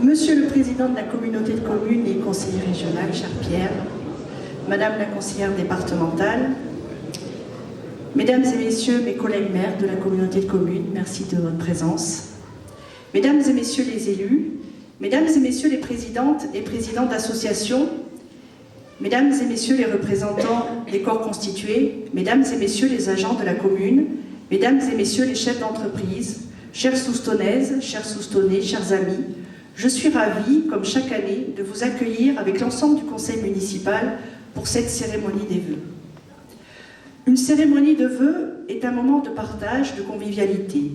Monsieur le Président de la communauté de communes et conseiller régional, cher Pierre, Madame la conseillère départementale, Mesdames et Messieurs mes collègues maires de la communauté de communes, merci de votre présence. Mesdames et Messieurs les élus, Mesdames et Messieurs les présidentes et présidents d'associations, Mesdames et Messieurs les représentants des corps constitués, Mesdames et Messieurs les agents de la commune, Mesdames et Messieurs les chefs d'entreprise, chères Soustonnaises, chers Soustonnais, chers amis, je suis ravie, comme chaque année, de vous accueillir avec l'ensemble du conseil municipal pour cette cérémonie des vœux. Une cérémonie de vœux est un moment de partage, de convivialité.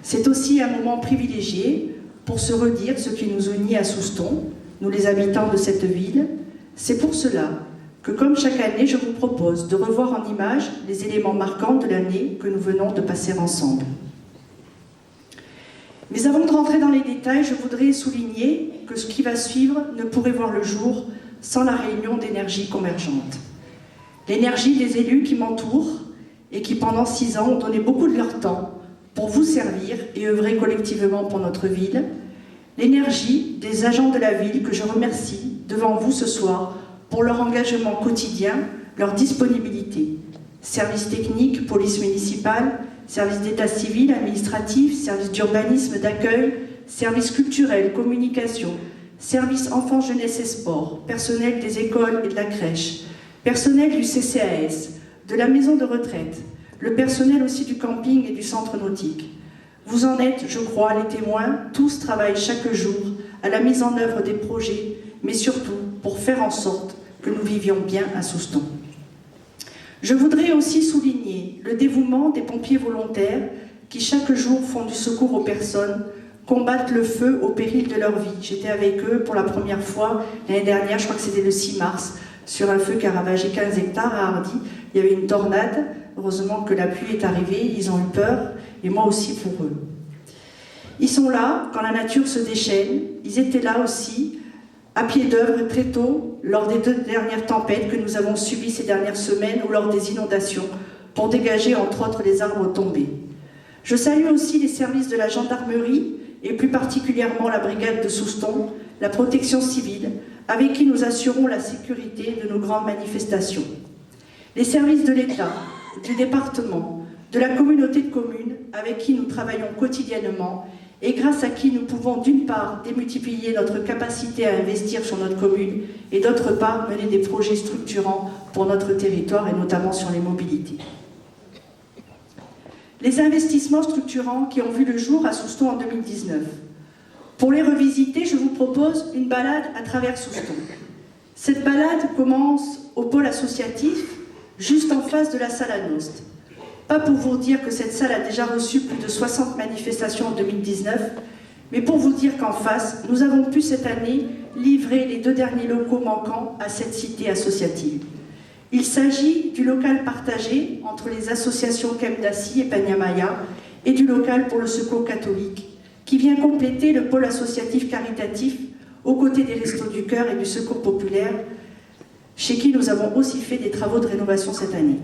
C'est aussi un moment privilégié pour se redire ce qui nous unit à Souston, nous les habitants de cette ville. C'est pour cela que, comme chaque année, je vous propose de revoir en images les éléments marquants de l'année que nous venons de passer ensemble. Mais avant de rentrer dans les détails, je voudrais souligner que ce qui va suivre ne pourrait voir le jour sans la réunion d'énergie convergente. L'énergie des élus qui m'entourent et qui, pendant 6 ans, ont donné beaucoup de leur temps pour vous servir et œuvrer collectivement pour notre ville. L'énergie des agents de la ville que je remercie devant vous ce soir pour leur engagement quotidien, leur disponibilité. Services techniques, police municipale, services d'état civil, administratif, services d'urbanisme, d'accueil, services culturels, communication, services enfants, jeunesse et sport, personnel des écoles et de la crèche, personnel du CCAS, de la maison de retraite, le personnel aussi du camping et du centre nautique. Vous en êtes, je crois, les témoins, tous travaillent chaque jour à la mise en œuvre des projets, mais surtout pour faire en sorte que nous vivions bien à Souston. Je voudrais aussi souligner le dévouement des pompiers volontaires qui chaque jour font du secours aux personnes, combattent le feu au péril de leur vie. J'étais avec eux pour la première fois l'année dernière, je crois que c'était le 6 mars, sur un feu qui a ravagé 15 hectares à Hardy. Il y avait une tornade, heureusement que la pluie est arrivée, ils ont eu peur, et moi aussi pour eux. Ils sont là quand la nature se déchaîne, ils étaient là aussi, à pied d'œuvre très tôt, lors des 2 dernières tempêtes que nous avons subies ces dernières semaines ou lors des inondations, pour dégager entre autres les arbres tombés. Je salue aussi les services de la gendarmerie et plus particulièrement la brigade de Souston, la protection civile, avec qui nous assurons la sécurité de nos grandes manifestations. Les services de l'État, du département, de la communauté de communes, avec qui nous travaillons quotidiennement et grâce à qui nous pouvons d'une part démultiplier notre capacité à investir sur notre commune et d'autre part mener des projets structurants pour notre territoire et notamment sur les mobilités. Les investissements structurants qui ont vu le jour à Souston en 2019. Pour les revisiter, je vous propose une balade à travers Souston. Cette balade commence au pôle associatif, juste en face de la salle à Nost. Pas pour vous dire que cette salle a déjà reçu plus de 60 manifestations en 2019, mais pour vous dire qu'en face, nous avons pu cette année livrer les 2 derniers locaux manquants à cette cité associative. Il s'agit du local partagé entre les associations Kemdassi et Panyamaya et du local pour le secours catholique, qui vient compléter le pôle associatif caritatif aux côtés des Restos du Cœur et du Secours populaire, chez qui nous avons aussi fait des travaux de rénovation cette année.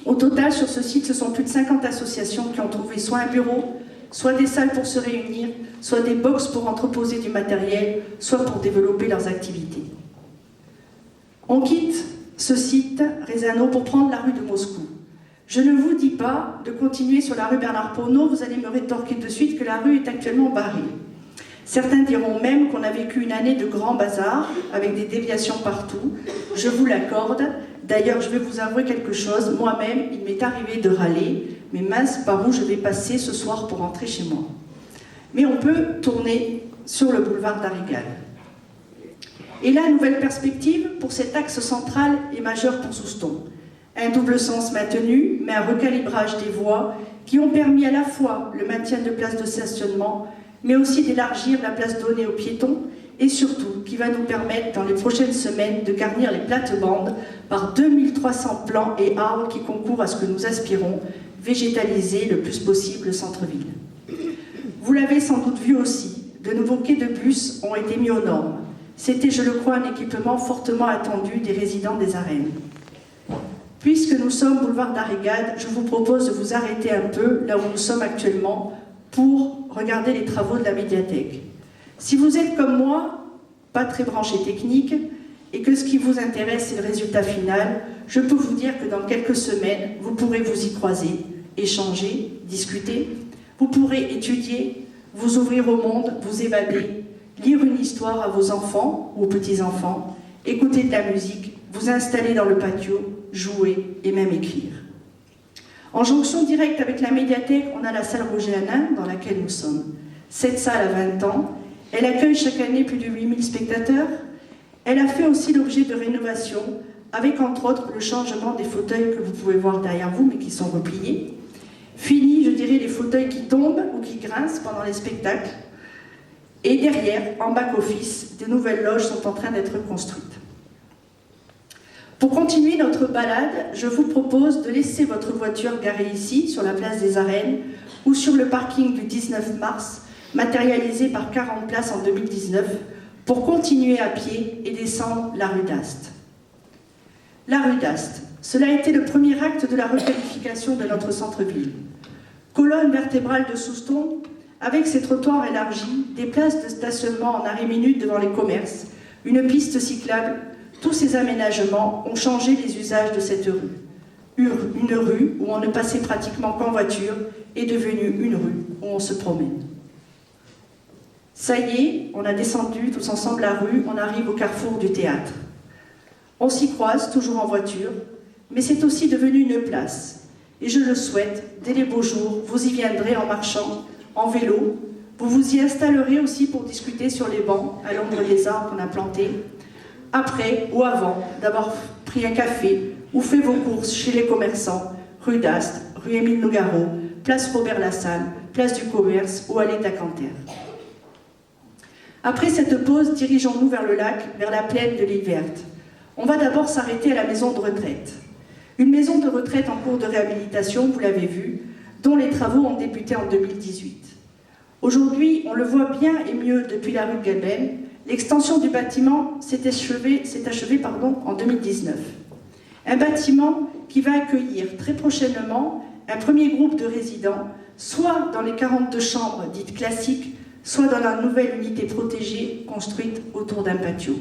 Au total, sur ce site, ce sont plus de 50 associations qui ont trouvé soit un bureau, soit des salles pour se réunir, soit des box pour entreposer du matériel, soit pour développer leurs activités. On quitte ce site, Rezano, pour prendre la rue de Moscou. Je ne vous dis pas de continuer sur la rue Bernard Porneau, vous allez me rétorquer de suite que la rue est actuellement barrée. Certains diront même qu'on a vécu une année de grand bazar, avec des déviations partout. Je vous l'accorde. D'ailleurs, je vais vous avouer quelque chose. Moi-même, il m'est arrivé de râler. Mais mince, par où je vais passer ce soir pour rentrer chez moi? Mais on peut tourner sur le boulevard d'Arigal. Et là, nouvelle perspective pour cet axe central et majeur pour Souston. Un double sens maintenu, mais un recalibrage des voies qui ont permis à la fois le maintien de places de stationnement, mais aussi d'élargir la place donnée aux piétons et surtout qui va nous permettre dans les prochaines semaines de garnir les plates-bandes par 2300 plants et arbres qui concourent à ce que nous aspirons, végétaliser le plus possible le centre-ville. Vous l'avez sans doute vu aussi, de nouveaux quais de bus ont été mis aux normes. C'était, je le crois, un équipement fortement attendu des résidents des arènes. Puisque nous sommes boulevard d'Arrigade, je vous propose de vous arrêter un peu là où nous sommes actuellement pour regarder les travaux de la médiathèque. Si vous êtes comme moi, pas très branché technique, et que ce qui vous intéresse c'est le résultat final, je peux vous dire que dans quelques semaines, vous pourrez vous y croiser, échanger, discuter. Vous pourrez étudier, vous ouvrir au monde, vous évader, lire une histoire à vos enfants ou aux petits-enfants, écouter de la musique, vous installer dans le patio, jouer et même écrire. En jonction directe avec la médiathèque, on a la salle Roger Hanin dans laquelle nous sommes. Cette salle a 20 ans, elle accueille chaque année plus de 8000 spectateurs. Elle a fait aussi l'objet de rénovations, avec entre autres le changement des fauteuils que vous pouvez voir derrière vous, mais qui sont repliés. Fini, je dirais, les fauteuils qui tombent ou qui grincent pendant les spectacles. Et derrière, en back-office, de nouvelles loges sont en train d'être construites. Pour continuer notre balade, je vous propose de laisser votre voiture garée ici, sur la place des Arènes, ou sur le parking du 19 mars, matérialisé par 40 places en 2019, pour continuer à pied et descendre la rue d'Ast. La rue d'Ast, cela a été le premier acte de la requalification de notre centre-ville. Colonne vertébrale de Souston, avec ses trottoirs élargis, des places de stationnement en arrêt minute devant les commerces, une piste cyclable, tous ces aménagements ont changé les usages de cette rue. Une rue où on ne passait pratiquement qu'en voiture est devenue une rue où on se promène. Ça y est, on a descendu tous ensemble la rue, on arrive au carrefour du théâtre. On s'y croise, toujours en voiture, mais c'est aussi devenu une place. Et je le souhaite, dès les beaux jours, vous y viendrez en marchant, en vélo, vous vous y installerez aussi pour discuter sur les bancs, à l'ombre des arbres qu'on a plantés, après ou avant d'avoir pris un café ou fait vos courses chez les commerçants, rue d'Ast, rue Émile Nougaro, place Robert Lassalle, place du Commerce ou allée d'Acanter. Après cette pause, dirigeons-nous vers le lac, vers la plaine de l'île Verte. On va d'abord s'arrêter à la maison de retraite. Une maison de retraite en cours de réhabilitation, vous l'avez vu, dont les travaux ont débuté en 2018. Aujourd'hui, on le voit bien et mieux depuis la rue de Gabelle, l'extension du bâtiment s'est achevée en 2019. Un bâtiment qui va accueillir très prochainement un premier groupe de résidents, soit dans les 42 chambres dites classiques, soit dans la nouvelle unité protégée construite autour d'un patio.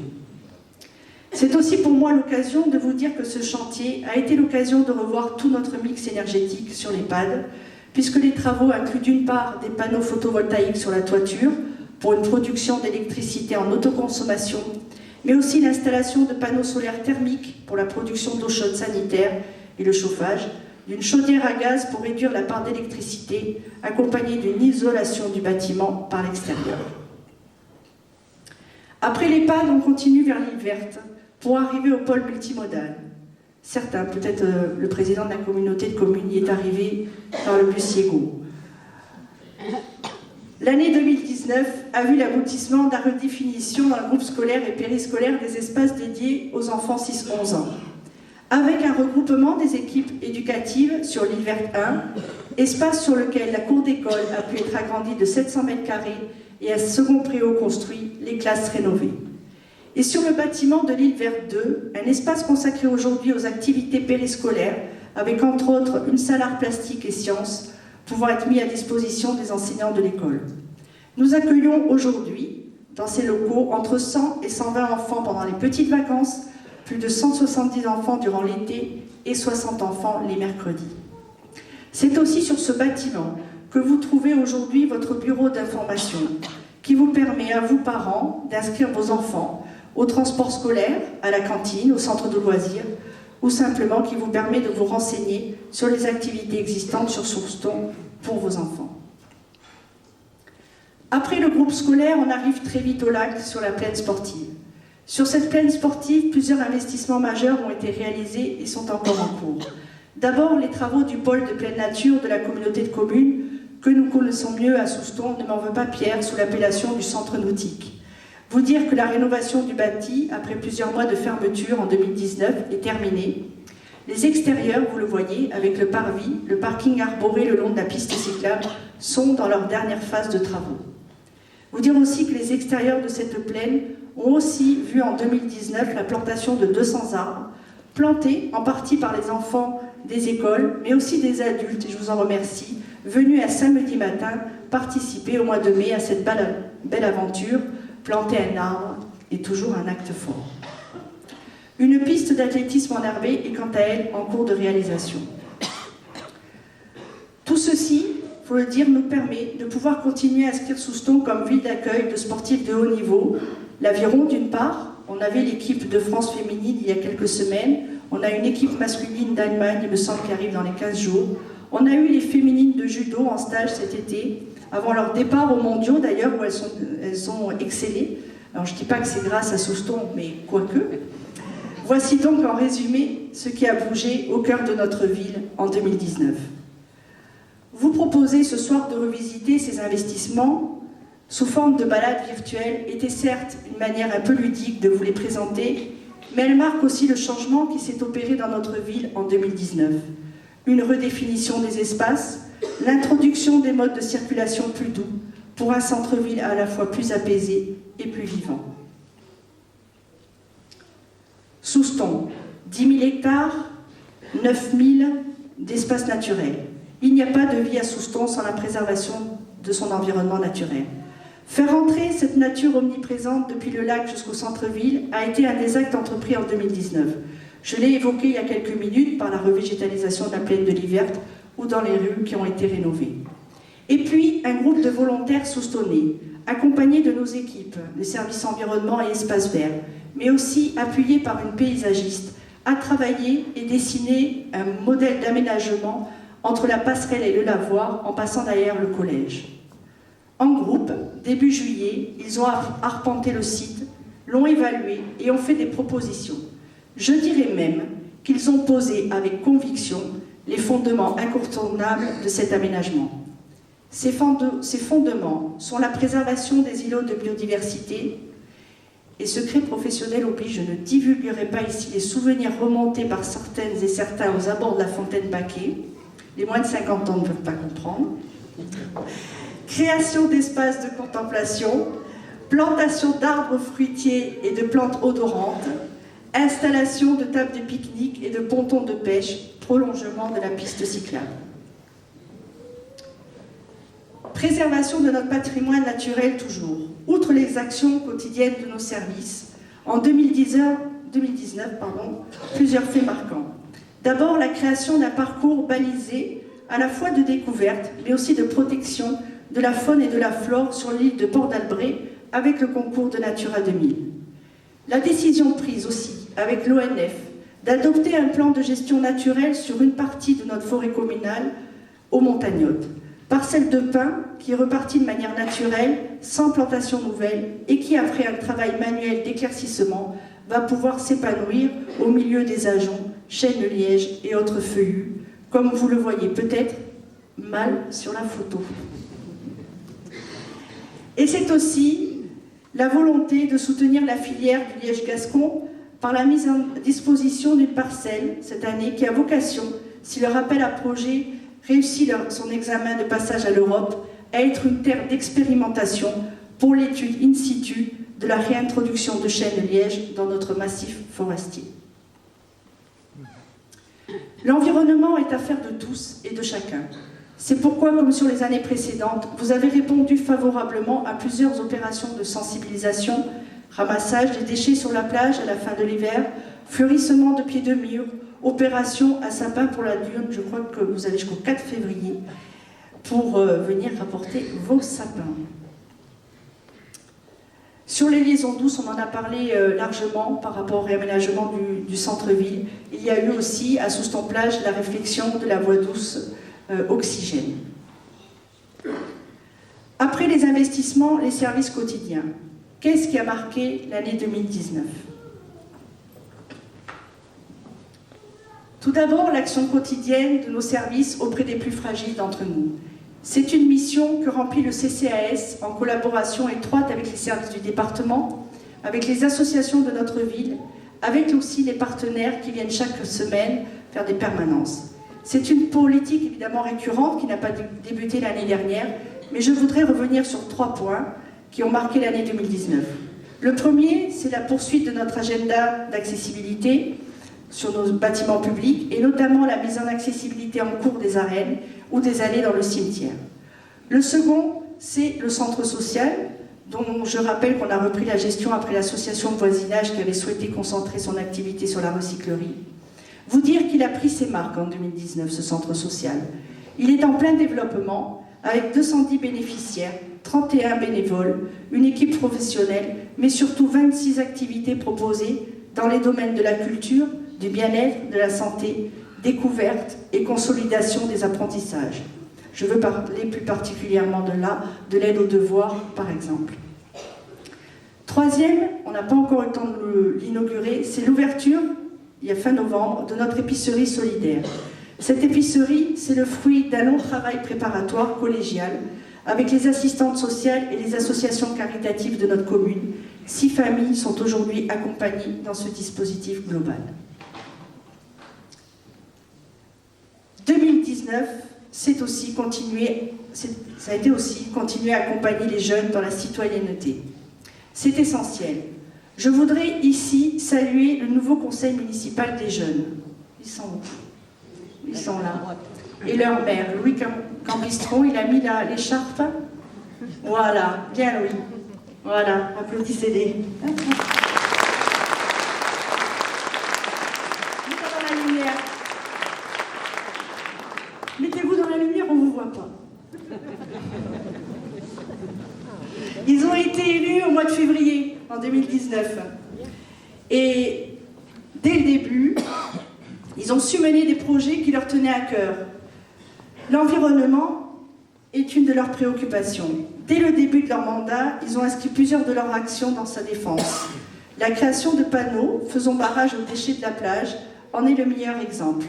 C'est aussi pour moi l'occasion de vous dire que ce chantier a été l'occasion de revoir tout notre mix énergétique sur l'EHPAD, puisque les travaux incluent d'une part des panneaux photovoltaïques sur la toiture pour une production d'électricité en autoconsommation, mais aussi l'installation de panneaux solaires thermiques pour la production d'eau chaude sanitaire et le chauffage, d'une chaudière à gaz pour réduire la part d'électricité, accompagnée d'une isolation du bâtiment par l'extérieur. Après l'EHPAD, on continue vers l'île Verte pour arriver au pôle multimodal. Certains, peut-être le président de la communauté de communes y est arrivé par le bus Siego. L'année 2019 a vu l'aboutissement de la redéfinition dans le groupe scolaire et périscolaire des espaces dédiés aux enfants 6-11 ans, avec un regroupement des équipes éducatives sur l'île Verte 1, espace sur lequel la cour d'école a pu être agrandie de 700 m² et un second préau construit, les classes rénovées. Et sur le bâtiment de l'île Verte 2, un espace consacré aujourd'hui aux activités périscolaires, avec entre autres une salle art plastique et sciences, pouvant être mis à disposition des enseignants de l'école. Nous accueillons aujourd'hui, dans ces locaux, entre 100 et 120 enfants pendant les petites vacances, plus de 170 enfants durant l'été et 60 enfants les mercredis. C'est aussi sur ce bâtiment que vous trouvez aujourd'hui votre bureau d'information, qui vous permet à vous, parents, d'inscrire vos enfants au transport scolaire, à la cantine, au centre de loisirs, ou simplement qui vous permet de vous renseigner sur les activités existantes sur Souston pour vos enfants. Après le groupe scolaire, on arrive très vite au lac, sur la plaine sportive. Sur cette plaine sportive, plusieurs investissements majeurs ont été réalisés et sont encore en cours. D'abord, les travaux du pôle de pleine nature de la communauté de communes, que nous connaissons mieux à Souston, ne m'en veut pas Pierre, sous l'appellation du centre nautique. Vous dire que la rénovation du bâti, après plusieurs mois de fermeture en 2019, est terminée. Les extérieurs, vous le voyez, avec le parvis, le parking arboré le long de la piste cyclable, sont dans leur dernière phase de travaux. Vous dire aussi que les extérieurs de cette plaine ont aussi vu en 2019 la plantation de 200 arbres, plantés en partie par les enfants des écoles, mais aussi des adultes, et je vous en remercie, venus un samedi matin participer au mois de mai à cette belle aventure, planter un arbre est toujours un acte fort. Une piste d'athlétisme en herbe est quant à elle en cours de réalisation. Tout ceci, il faut le dire, nous permet de pouvoir continuer à inscrire Soustons comme ville d'accueil de sportifs de haut niveau. L'Aviron d'une part, on avait l'équipe de France féminine il y a quelques semaines, on a une équipe masculine d'Allemagne, il me semble, qui arrive dans les 15 jours. On a eu les féminines de judo en stage cet été, avant leur départ aux mondiaux d'ailleurs, où elles ont excellé. Alors je ne dis pas que c'est grâce à Soustons, mais quoique. Voici donc en résumé ce qui a bougé au cœur de notre ville en 2019. Vous proposez ce soir de revisiter ces investissements sous forme de balades virtuelles était certes une manière un peu ludique de vous les présenter, mais elle marque aussi le changement qui s'est opéré dans notre ville en 2019. Une redéfinition des espaces, l'introduction des modes de circulation plus doux pour un centre-ville à la fois plus apaisé et plus vivant. Soustons, 10 000 hectares, 9 000 d'espaces naturels. Il n'y a pas de vie à Soustons sans la préservation de son environnement naturel. Faire entrer cette nature omniprésente depuis le lac jusqu'au centre-ville a été un des actes entrepris en 2019. Je l'ai évoqué il y a quelques minutes par la revégétalisation de la plaine de l'Yverte ou dans les rues qui ont été rénovées. Et puis, un groupe de volontaires soustonnais, accompagnés de nos équipes, le service environnement et espaces verts, mais aussi appuyés par une paysagiste, a travaillé et dessiné un modèle d'aménagement entre la passerelle et le lavoir en passant derrière le collège. En groupe, début juillet, ils ont arpenté le site, l'ont évalué et ont fait des propositions. Je dirais même qu'ils ont posé avec conviction les fondements incontournables de cet aménagement. Ces fondements sont la préservation des îlots de biodiversité, et secret professionnel oblige, je ne divulguerai pas ici les souvenirs remontés par certaines et certains aux abords de la fontaine Baquet. Les moins de 50 ans ne peuvent pas comprendre. Création d'espaces de contemplation, plantation d'arbres fruitiers et de plantes odorantes, installation de tables de pique-nique et de pontons de pêche, prolongement de la piste cyclable. Préservation de notre patrimoine naturel toujours. Outre les actions quotidiennes de nos services, en 2019, plusieurs faits marquants. D'abord, la création d'un parcours balisé à la fois de découverte, mais aussi de protection de la faune et de la flore sur l'île de Port-d'Albret avec le concours de Natura 2000. La décision prise aussi avec l'ONF d'adopter un plan de gestion naturelle sur une partie de notre forêt communale aux Montagnottes. Parcelle de pin qui est repartie de manière naturelle, sans plantation nouvelle, et qui, après un travail manuel d'éclaircissement, va pouvoir s'épanouir au milieu des ajoncs, chênes de liège et autres feuillus, comme vous le voyez peut-être mal sur la photo. Et c'est aussi la volonté de soutenir la filière du liège gascon par la mise en disposition d'une parcelle cette année qui a vocation, si le rappel à projet réussit son examen de passage à l'Europe, à être une terre d'expérimentation pour l'étude in situ de la réintroduction de chênes de liège dans notre massif forestier. L'environnement est affaire de tous et de chacun. C'est pourquoi, comme sur les années précédentes, vous avez répondu favorablement à plusieurs opérations de sensibilisation, ramassage des déchets sur la plage à la fin de l'hiver, fleurissement de pieds de mur, opération à sapin pour la dune. Je crois que vous avez jusqu'au 4 février pour venir rapporter vos sapins. Sur les liaisons douces, on en a parlé largement par rapport au réaménagement du centre-ville. Il y a eu aussi à Soustons-Plage la réflexion de la voie douce oxygène. Après les investissements, les services quotidiens. Qu'est-ce qui a marqué l'année 2019 ? Tout d'abord, l'action quotidienne de nos services auprès des plus fragiles d'entre nous. C'est une mission que remplit le CCAS en collaboration étroite avec les services du département, avec les associations de notre ville, avec aussi les partenaires qui viennent chaque semaine faire des permanences. C'est une politique évidemment récurrente qui n'a pas débuté l'année dernière, mais je voudrais revenir sur 3 points qui ont marqué l'année 2019. Le premier, c'est la poursuite de notre agenda d'accessibilité sur nos bâtiments publics, et notamment la mise en accessibilité en cours des arènes ou des allées dans le cimetière. Le second, c'est le centre social, dont je rappelle qu'on a repris la gestion après l'association de voisinage qui avait souhaité concentrer son activité sur la recyclerie. Vous dire qu'il a pris ses marques en 2019, ce centre social. Il est en plein développement, avec 210 bénéficiaires, 31 bénévoles, une équipe professionnelle, mais surtout 26 activités proposées dans les domaines de la culture, du bien-être, de la santé, découverte et consolidation des apprentissages. Je veux parler plus particulièrement de l'aide aux devoirs, par exemple. Troisième, on n'a pas encore eu le temps de l'inaugurer, c'est l'ouverture, il y a fin novembre, de notre épicerie solidaire. Cette épicerie, c'est le fruit d'un long travail préparatoire collégial avec les assistantes sociales et les associations caritatives de notre commune. 6 familles sont aujourd'hui accompagnées dans ce dispositif global. 2019, ça a été aussi continuer à accompagner les jeunes dans la citoyenneté. C'est essentiel. Je voudrais ici saluer le nouveau conseil municipal des jeunes. Ils sont où? Ils sont là. Et leur maire, Louis Cambistron, il a mis l'écharpe. Voilà, bien Louis. Voilà, applaudissez-les. Mettez-vous dans la lumière. Mettez-vous dans la lumière, on ne vous voit pas. Ils ont été élus au mois de février, en 2019. Et dès le début, ils ont su mener des projets qui leur tenaient à cœur. L'environnement est une de leurs préoccupations. Dès le début de leur mandat, ils ont inscrit plusieurs de leurs actions dans sa défense. La création de panneaux faisant barrage aux déchets de la plage en est le meilleur exemple.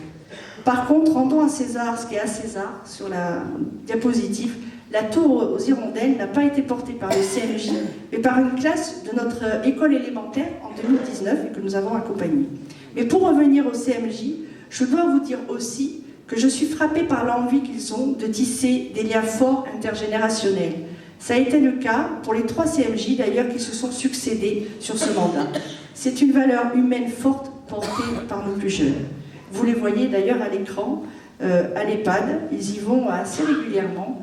Par contre, rendons à César ce qui est à César, sur la diapositive, la tour aux hirondelles n'a pas été portée par le CMJ, mais par une classe de notre école élémentaire en 2019 et que nous avons accompagnée. Mais pour revenir au CMJ, je dois vous dire aussi que je suis frappée par l'envie qu'ils ont de tisser des liens forts intergénérationnels. Ça a été le cas pour les 3 CMJ d'ailleurs qui se sont succédés sur ce mandat. C'est une valeur humaine forte portée par nos plus jeunes. Vous les voyez d'ailleurs à l'écran, à l'EHPAD, ils y vont assez régulièrement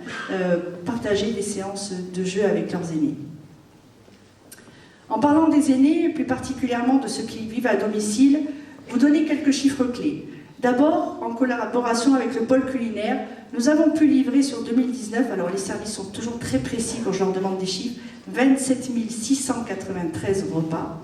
partager des séances de jeu avec leurs aînés. En parlant des aînés, plus particulièrement de ceux qui vivent à domicile, vous donner quelques chiffres clés. D'abord, en collaboration avec le pôle culinaire, nous avons pu livrer sur 2019, alors les services sont toujours très précis quand je leur demande des chiffres, 27 693 repas.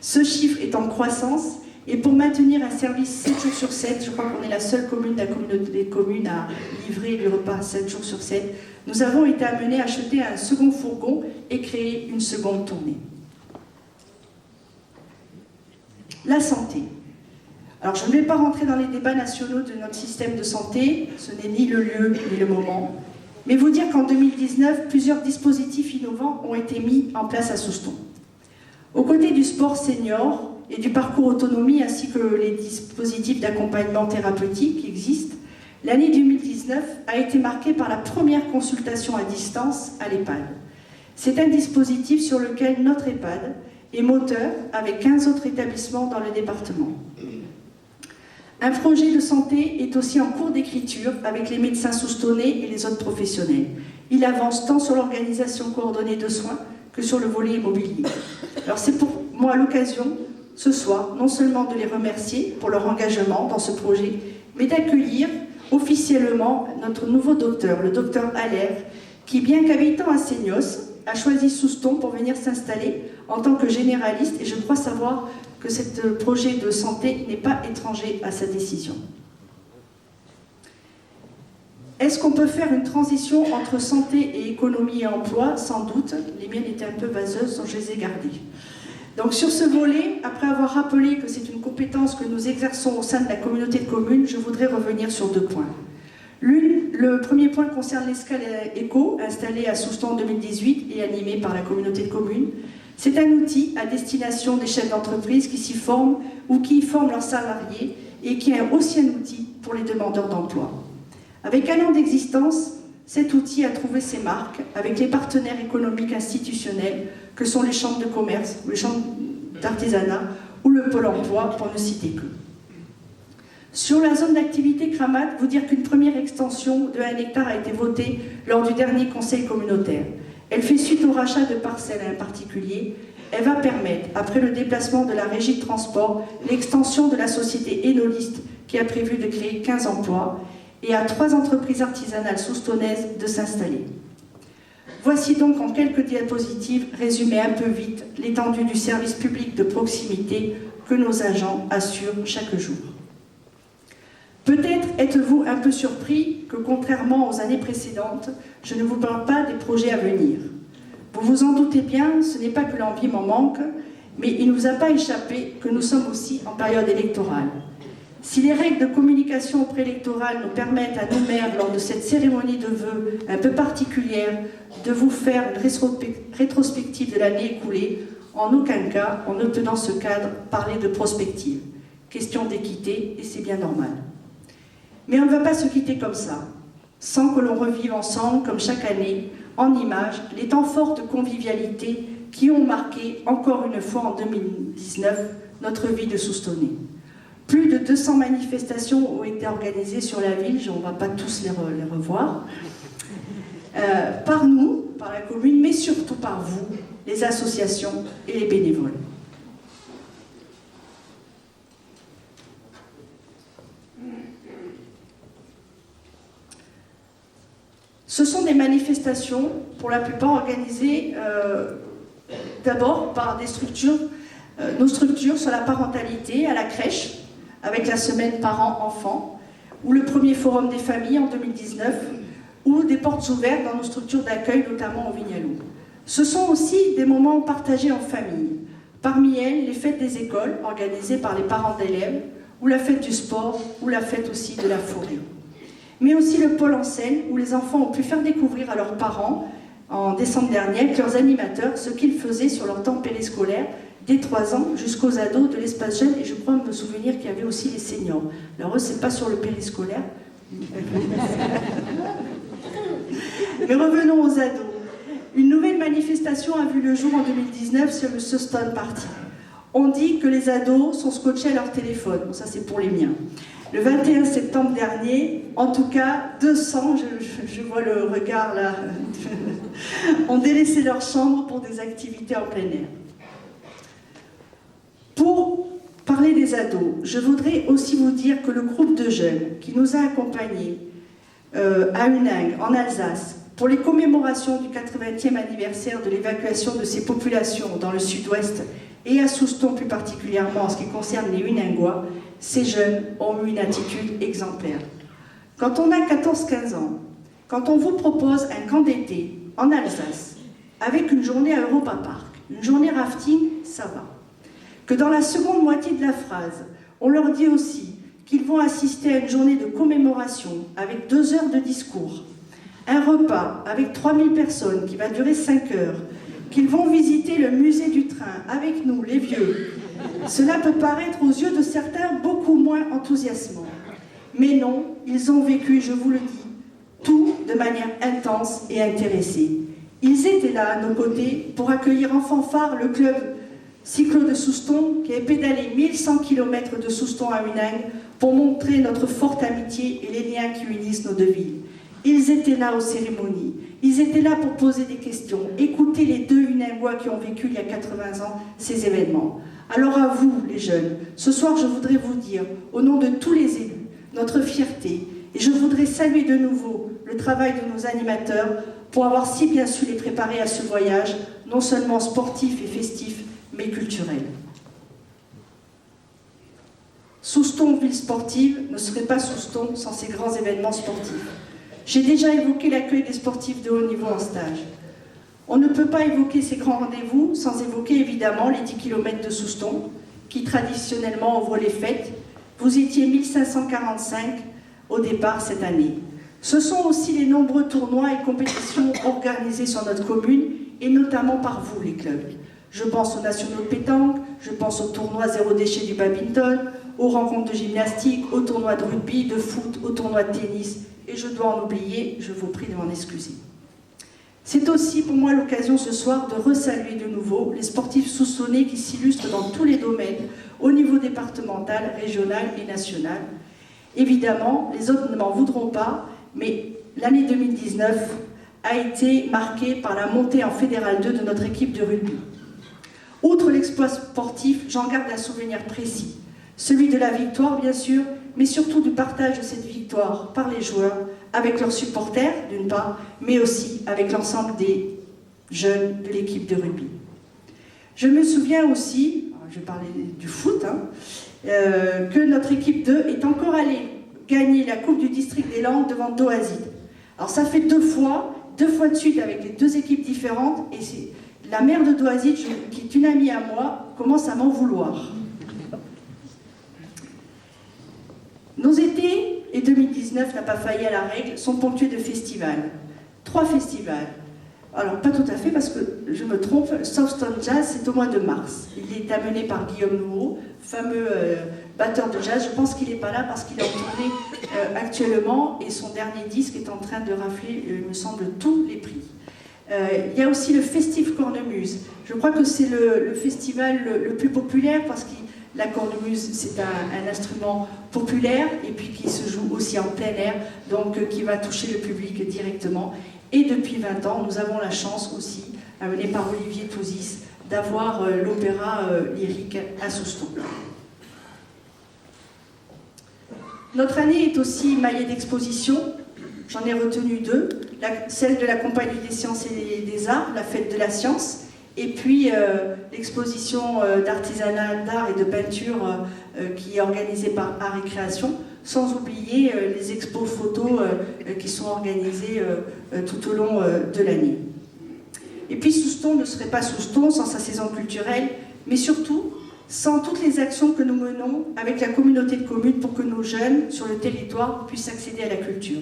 Ce chiffre est en croissance. Et pour maintenir un service 7 jours sur 7, je crois qu'on est la seule commune de la communauté des communes à livrer le repas 7 jours sur 7, nous avons été amenés à acheter un second fourgon et créer une seconde tournée. La santé. Alors je ne vais pas rentrer dans les débats nationaux de notre système de santé, ce n'est ni le lieu ni le moment, mais vous dire qu'en 2019, plusieurs dispositifs innovants ont été mis en place à Souston. Aux côtés du sport senior, et du parcours autonomie ainsi que les dispositifs d'accompagnement thérapeutique qui existent, l'année 2019 a été marquée par la première consultation à distance à l'EHPAD. C'est un dispositif sur lequel notre EHPAD est moteur avec 15 autres établissements dans le département. Un projet de santé est aussi en cours d'écriture avec les médecins soustonnais et les autres professionnels. Il avance tant sur l'organisation coordonnée de soins que sur le volet immobilier. Alors c'est pour moi l'occasion ce soir, non seulement de les remercier pour leur engagement dans ce projet, mais d'accueillir officiellement notre nouveau docteur, le docteur Allaire, qui, bien qu'habitant à Seignos, a choisi Souston pour venir s'installer en tant que généraliste, et je crois savoir que ce projet de santé n'est pas étranger à sa décision. Est-ce qu'on peut faire une transition entre santé et économie et emploi? Sans doute. Les miennes étaient un peu vaseuses, donc je les ai gardées. Donc sur ce volet, après avoir rappelé que c'est une compétence que nous exerçons au sein de la communauté de communes, je voudrais revenir sur 2 points. Le premier point concerne l'escale éco, installée à Souston en 2018 et animée par la communauté de communes. C'est un outil à destination des chefs d'entreprise qui s'y forment ou qui y forment leurs salariés et qui est aussi un outil pour les demandeurs d'emploi. Avec 1 an d'existence, cet outil a trouvé ses marques avec les partenaires économiques institutionnels que sont les chambres de commerce, les chambres d'artisanat ou le pôle emploi, pour ne citer que. Sur la zone d'activité Cramate, vous dire qu'une première extension de 1 hectare a été votée lors du dernier conseil communautaire. Elle fait suite au rachat de parcelles à un particulier. Elle va permettre, après le déplacement de la régie de transport, l'extension de la société Enolist qui a prévu de créer 15 emplois et à 3 entreprises artisanales soustonnaises de s'installer. Voici donc en quelques diapositives, résumé un peu vite, l'étendue du service public de proximité que nos agents assurent chaque jour. Peut-être êtes-vous un peu surpris que, contrairement aux années précédentes, je ne vous parle pas des projets à venir. Vous vous en doutez bien, ce n'est pas que l'envie m'en manque, mais il ne vous a pas échappé que nous sommes aussi en période électorale. Si les règles de communication préélectorale nous permettent à nos maires, lors de cette cérémonie de vœux un peu particulière, de vous faire une rétrospective de l'année écoulée, en aucun cas on ne peut dans ce cadre parler de prospective. Question d'équité, et c'est bien normal. Mais on ne va pas se quitter comme ça, sans que l'on revive ensemble, comme chaque année, en images, les temps forts de convivialité qui ont marqué, encore une fois en 2019, notre vie de Soustonnais. Plus de 200 manifestations ont été organisées sur la ville, on ne va pas tous les revoir, par nous, par la commune, mais surtout par vous, les associations et les bénévoles. Ce sont des manifestations, pour la plupart organisées d'abord par des structures, nos structures sur la parentalité à la crèche, avec la semaine parents-enfants, ou le premier forum des familles en 2019, ou des portes ouvertes dans nos structures d'accueil, notamment au Vignalou. Ce sont aussi des moments partagés en famille. Parmi elles, les fêtes des écoles, organisées par les parents d'élèves, ou la fête du sport, ou la fête aussi de la forêt. Mais aussi le pôle en scène, où les enfants ont pu faire découvrir à leurs parents, en décembre dernier, avec leurs animateurs, ce qu'ils faisaient sur leur temps périscolaire, dès 3 ans jusqu'aux ados de l'espace jeune, et je crois me souvenir qu'il y avait aussi les seniors. Alors eux, c'est pas sur le périscolaire. Mais revenons aux ados. Une nouvelle manifestation a vu le jour en 2019 sur le Sustone Party. On dit que les ados sont scotchés à leur téléphone. Bon, ça, c'est pour les miens. Le 21 septembre dernier, en tout cas, 200, je vois le regard là, ont délaissé leur chambre pour des activités en plein air. Pour parler des ados, je voudrais aussi vous dire que le groupe de jeunes qui nous a accompagnés à Huningue, en Alsace, pour les commémorations du 80e anniversaire de l'évacuation de ces populations dans le sud-ouest et à Souston plus particulièrement en ce qui concerne les Huningois, ces jeunes ont eu une attitude exemplaire. Quand on a 14-15 ans, quand on vous propose un camp d'été en Alsace, avec une journée à Europa Park, une journée rafting, ça va. Que dans la seconde moitié de la phrase, on leur dit aussi qu'ils vont assister à une journée de commémoration avec 2 heures de discours, un repas avec 3000 personnes qui va durer 5 heures, qu'ils vont visiter le musée du train avec nous, les vieux. Cela peut paraître aux yeux de certains beaucoup moins enthousiasmant. Mais non, ils ont vécu, je vous le dis, tout de manière intense et intéressée. Ils étaient là à nos côtés pour accueillir en fanfare le club cyclo de Souston qui a pédalé 1100 km de Souston à Huningue pour montrer notre forte amitié et les liens qui unissent nos 2 villes. Ils étaient là aux cérémonies, ils étaient là pour poser des questions, écouter les 2 Huningois qui ont vécu il y a 80 ans ces événements. Alors à vous, les jeunes, ce soir je voudrais vous dire, au nom de tous les élus, notre fierté, et je voudrais saluer de nouveau le travail de nos animateurs pour avoir si bien su les préparer à ce voyage, non seulement sportif et festif, mais culturel. Souston, ville sportive, ne serait pas Souston sans ces grands événements sportifs. J'ai déjà évoqué l'accueil des sportifs de haut niveau en stage. On ne peut pas évoquer ces grands rendez-vous sans évoquer évidemment les 10 km de Souston, qui traditionnellement ouvrent les fêtes. Vous étiez 1545 au départ cette année. Ce sont aussi les nombreux tournois et compétitions organisés sur notre commune, et notamment par vous, les clubs. Je pense aux nationaux de pétanque, je pense aux tournois zéro déchet du badminton, aux rencontres de gymnastique, aux tournois de rugby, de foot, aux tournois de tennis, et je dois en oublier, je vous prie de m'en excuser. C'est aussi pour moi l'occasion ce soir de resaluer de nouveau les sportifs soustonnais qui s'illustrent dans tous les domaines, au niveau départemental, régional et national. Évidemment, les autres ne m'en voudront pas, mais l'année 2019 a été marqué par la montée en Fédéral 2 de notre équipe de rugby. Outre l'exploit sportif, j'en garde un souvenir précis. Celui de la victoire, bien sûr, mais surtout du partage de cette victoire par les joueurs, avec leurs supporters, d'une part, mais aussi avec l'ensemble des jeunes de l'équipe de rugby. Je me souviens aussi, je vais parler du foot, que notre équipe 2 est encore allée gagner la Coupe du District des Landes devant Doazid. Alors ça fait deux fois de suite avec les deux équipes différentes, et c'est la maire de Doazid, qui est une amie à moi, commence à m'en vouloir. Nos étés, et 2019 n'a pas failli à la règle, sont ponctués de festivals. 3 festivals. Alors, pas tout à fait, parce que je me trompe, Southstone Jazz, c'est au mois de mars. Il est amené par Guillaume Nouveau, fameux batteur de jazz. Je pense qu'il n'est pas là parce qu'il est en tournée actuellement, et son dernier disque est en train de rafler, il me semble, tous les prix. Il y a aussi le Festif Cornemuse. Je crois que c'est le festival le plus populaire, parce que la cornemuse, c'est un instrument populaire, et puis qui se joue aussi en plein air, donc qui va toucher le public directement. Et depuis 20 ans, nous avons la chance aussi, amenée par Olivier Touzis, d'avoir l'opéra lyrique à Souston. Notre année est aussi maillée d'expositions. J'en ai retenu 2. Celle de la Compagnie des Sciences et des Arts, la Fête de la Science, et puis l'exposition d'artisanat, d'art et de peinture qui est organisée par Art et Création, sans oublier les expos photos qui sont organisées tout au long de l'année. Et puis Souston ne serait pas Souston sans sa saison culturelle, mais surtout sans toutes les actions que nous menons avec la communauté de communes pour que nos jeunes sur le territoire puissent accéder à la culture.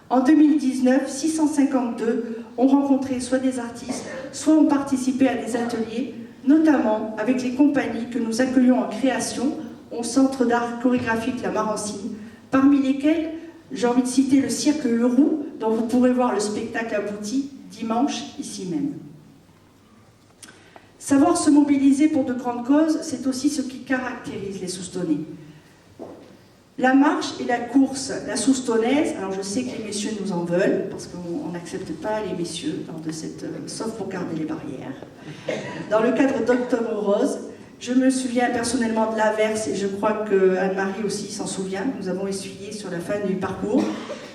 En 2019, 652 ont rencontré soit des artistes, soit ont participé à des ateliers, notamment avec les compagnies que nous accueillons en création au Centre d'art chorégraphique La Marancine, parmi lesquelles j'ai envie de citer le Cirque Le Roux, dont vous pourrez voir le spectacle abouti dimanche, ici même. Savoir se mobiliser pour de grandes causes, c'est aussi ce qui caractérise les Soustonnais. La marche et la course, la soustonnaise, alors je sais que les messieurs nous en veulent, parce qu'on n'accepte pas les messieurs lors de cette, sauf pour garder les barrières. Dans le cadre d'Octobre Rose, je me souviens personnellement de l'averse, et je crois que Anne-Marie aussi s'en souvient, nous avons essuyé sur la fin du parcours.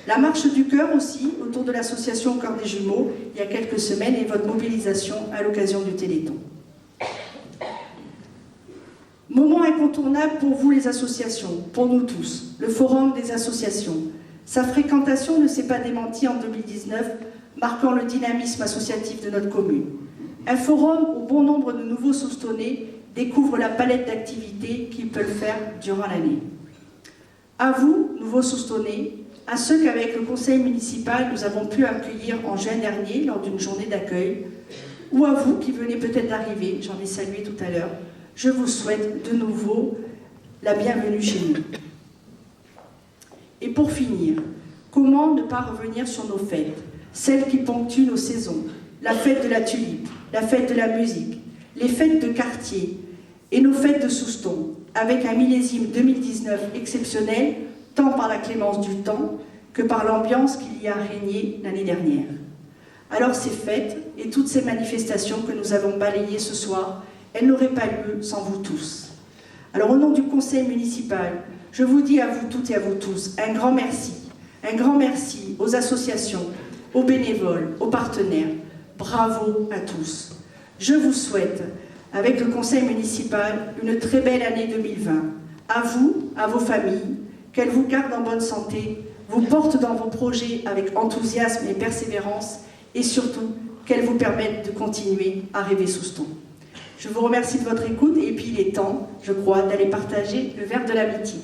La marche du cœur aussi, autour de l'association Cœur des Jumeaux, il y a quelques semaines, et votre mobilisation à l'occasion du Téléthon. Moment incontournable pour vous les associations, pour nous tous, le forum des associations. Sa fréquentation ne s'est pas démentie en 2019, marquant le dynamisme associatif de notre commune. Un forum où bon nombre de nouveaux Soustonnais découvrent la palette d'activités qu'ils peuvent faire durant l'année. À vous, nouveaux Soustonnais, à ceux qu'avec le conseil municipal nous avons pu accueillir en juin dernier lors d'une journée d'accueil, ou à vous qui venez peut-être d'arriver, j'en ai salué tout à l'heure, je vous souhaite de nouveau la bienvenue chez nous. Et pour finir, comment ne pas revenir sur nos fêtes, celles qui ponctuent nos saisons, la fête de la tulipe, la fête de la musique, les fêtes de quartier et nos fêtes de Souston, avec un millésime 2019 exceptionnel, tant par la clémence du temps que par l'ambiance qu'il y a régné l'année dernière. Alors ces fêtes et toutes ces manifestations que nous avons balayées ce soir, elles n'auraient pas lieu sans vous tous. Alors au nom du conseil municipal, je vous dis à vous toutes et à vous tous un grand merci aux associations, aux bénévoles, aux partenaires. Bravo à tous. Je vous souhaite, avec le conseil municipal, une très belle année 2020. À vous, à vos familles, qu'elle vous garde en bonne santé, vous porte dans vos projets avec enthousiasme et persévérance, et surtout qu'elle vous permette de continuer à rêver Souston. Je vous remercie de votre écoute, et puis il est temps, je crois, d'aller partager le verre de l'amitié.